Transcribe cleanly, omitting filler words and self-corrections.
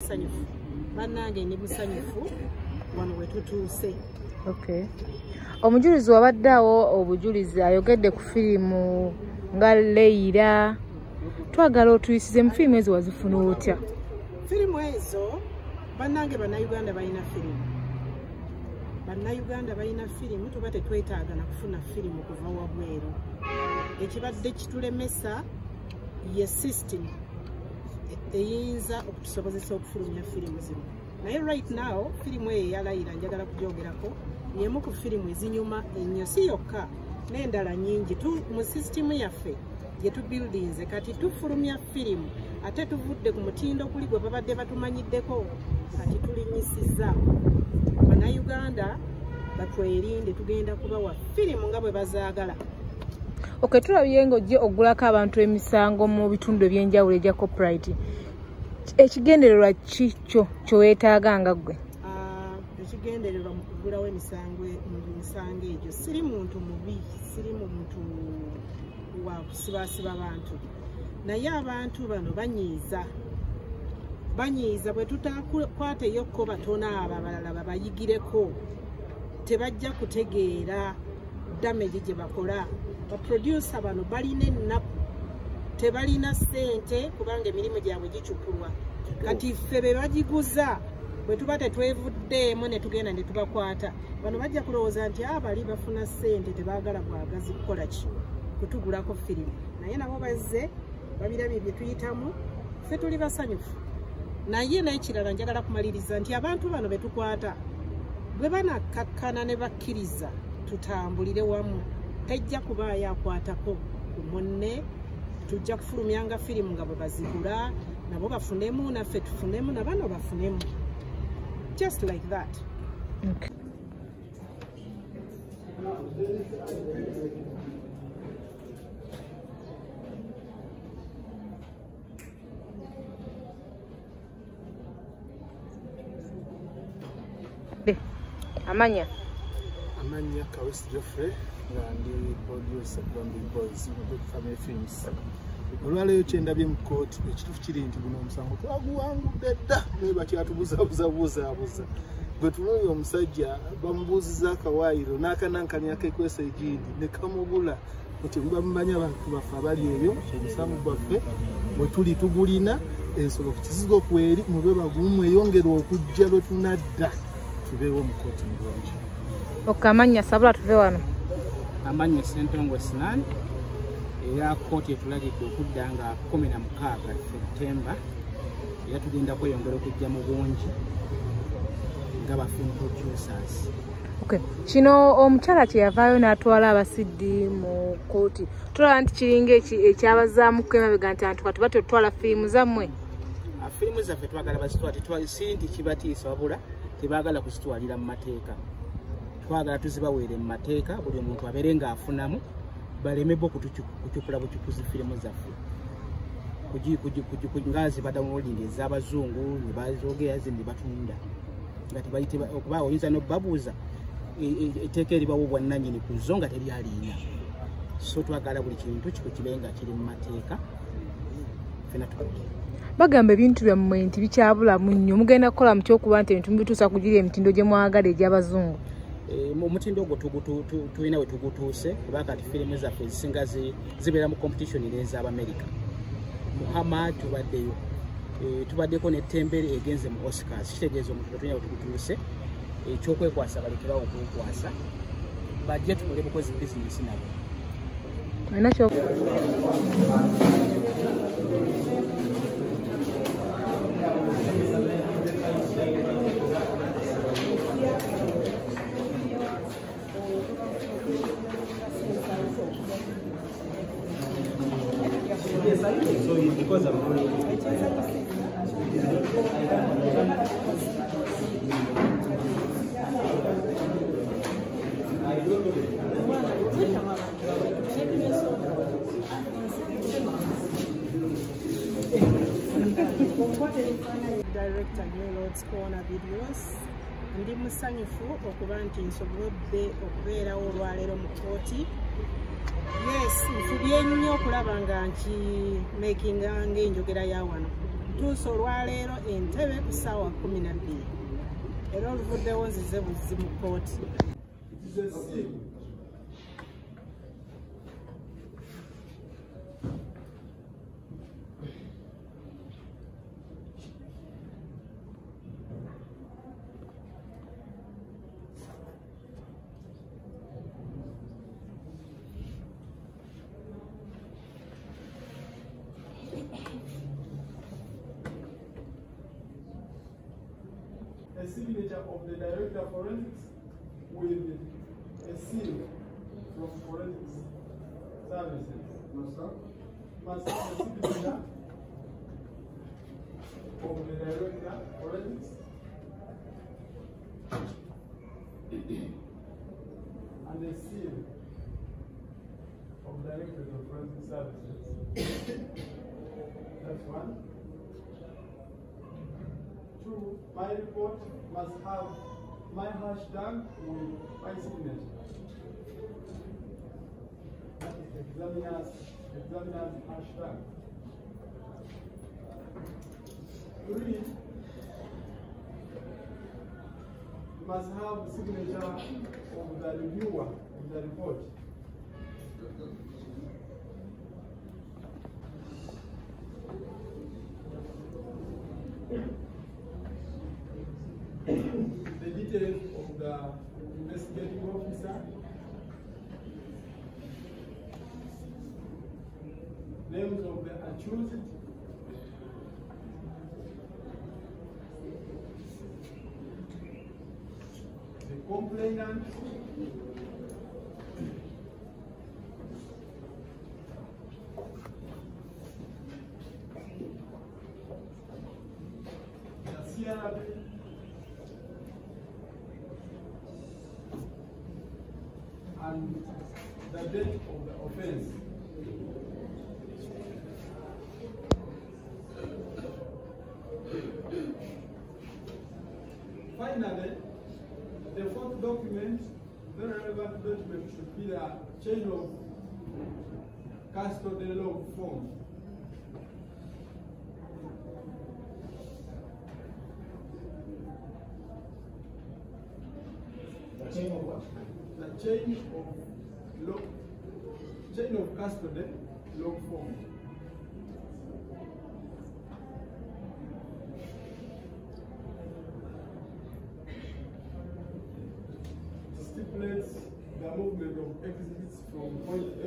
musanyufu bannange ndi musanyufu wano wetutuuse. Okay. Omujulizi wabaddeawo obujulizi ayogedde ku firimu nga Leila. Twagala otuyisize mu firimu ezo wazifuna otya? Firimu ezo bannange bannayuganda balina firimu. Bannayuganda balina firimu tuba tetwetaaga na kufuna firimu kuva wabweru. Ekibadde kitulemesa ye system eyinza okutusobozesa okufulumya firimu zino. Naye right now firimu eyo eya Leila njagala kugyogerako yemu ku firimu ezinyuma ennyo si yokka n'endala nyingi mu system yaffe gye tubuildinze kati tufulumya firimu ate tuvudde ku mutindo kuli gwe babadde batumanyiddeko kati tulinyisiza. Bannayuganda batwerinde tugenda kubawa firimu nga bwe bazaagala. Okay, tulabye ng'ojje ogulako abantu emisango mu bitundu eby'enjawulo egya copyright. Ekigendererwa kikyo kyoweetaaga nga ggwe? Ekigendererwa mu kugulawo emisango egyo siri muntu mubi, siri muntu wa kusibaasiba bantu, naye abantu bano banyiiza bwe tutakwateyokko batono abo abalala babayigireko tebajja kutegeera damage gye bakola. Baproducer bano balina ennaku tebalina ssente kubanga emirimu gyabwe gicukulwa. Kati ffe be bagiguza bwe tuba tetwevuddeemu ne tugenda ne tubakwata bano bajja kulowooza nti bali bafuna ssente tebaagala bwagazi kukola ki kutugulako firimu. Naye nabo bazze babirabye bye tuyitamu ffe tuli basanyufu. Naye n'ekirala njagala kumaliriza nti abantu bano be tukwata bwe banakkakkana ne bakkiriza tutambulire wamu tejja kubaayo akwatako ku munne. Tujja kufulumyanga firimu nga bwe bazigula nabo bafunemu naffe tufunemu na bano bafunemu, just like that. Okay. Amanya Kawesi Geoffrey ndi producer from the Boys Family Films. Olwaleero kyendabye mu kooti ekituufu kiri nti guno omusango twaguwangudde dda naye bakyatubuzabuza bwe tunuuya omusajja bamubuuziza akawaayiro n'akanankanya kekwesa egindi ne kamubula nti bamumanyi abantu baffe abali eyo omusango gwaffe bwe tuli tugulina ensolo ku kizigo kweri mube bagumu eyongera okujja lwe tunadda tubeewo mu kooti mulungi. Okamanya sabula tuve wano. Amanya Sentongwe Sinan era kooti etulagidde okudda nga 16 Septemba era tugenda kweyongera okujja mu bungi nga ba film producers. Okay. Kino omukyala kye yavaayo n'atwala abasiddi mu kooti tulaba nti kiringa ekyabazaamu kwemabega nti abantu kati batotwala firimu zammwe. Firimu zaffe twagala bazitwale si nti kibatiisa wabula tebaagala kuzitwalira mu mateeka. Twagala tuzibaweere mu mateeka buli omuntu abeere ng'afunamu balemebe okutucukula bucukuzi firimu zaffe ngazi badawunloading ez'abazungu ne bazogera ze ne batunda nga tebayite okuba oyinza n'obabuuza etteeka eribawo bwannannyini ku zo nga teryaliina. So twagala buli kintu kibe nga kiri mu mateeka fena tukole. Bagamba ebintu byammwe nti bikyabulamu nnyo mugenda kukola mu kyokuba nti ebintu bituusa kugira emitindo gye mwagala egy'abazungu. Omutindo ogwo tulina we tugutuuse kuba kati firimu zaffe ezisinga zibeera mu competition n'ez'Abamerika. Muhammad tubaddeyo tubaddeko n'ettembere egenze mu Oscars kitegeeza omutindo tulina we tugutuuse ekyokwekwasa balekerawo okwekwasa bajje tukole bukozi bizinesi nabo. Because of Director New Lord's Corner Videos. Ndi musanyufu okuba nti nsobodde okubeerawo olwaleero mu kooti. Yes, nfubye nnyo okulaba nga nki makinga ng'enjogera ya wano. okutuusa olwaleero entebe ku ssaawa 12 era oluvuddewo nzize buzzi mu kkooti. A signature of the director of forensics with a seal from forensics services. No, sir. Must have a signature of the director of forensics and a seal of director of forensic services. That's one. Two, my report must have my hashtag with my signature. That is examiner's hashtag. Three, must have the signature of the reviewer of the report. The details of the investigating officer, names of the accused, the complainant, the CRB, and the date of the offense. Finally, the fourth document, very relevant document, should be the chain of custody log form. The chain of what? The chain of custody log form. Stipulates the movement of exhibits from point A